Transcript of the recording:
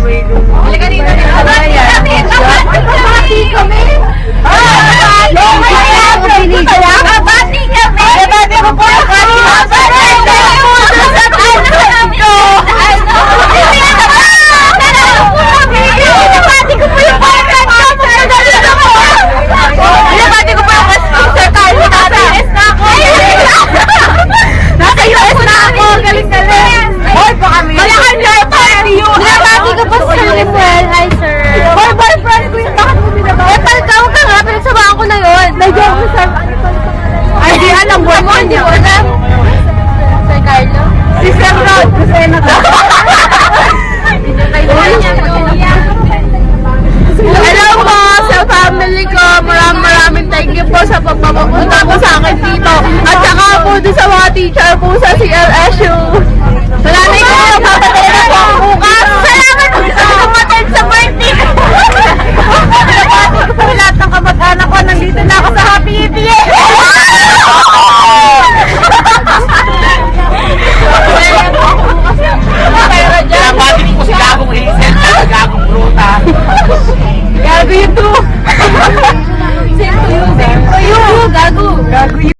Halika dito. Bati kami! Bati kami! Bati mo po yung hindi mo alam. Sir Carlo? Si Sir Rod. Kasi hello po sa family ko. Maraming thank you po sa pagpapapunta po sa akin dito. At saka po doon sa mga teacher po sa CLSU. Salamat po. Papatay na po ang bukas. Salamat po sa kumatid sa birthday ko. Lahat ng kamag-anak ko nandito na ako sa Happy EPA. Pinapatik ko si Gagong Hazel at Gagong Bruta. Gago yun to. Same to you. Gago.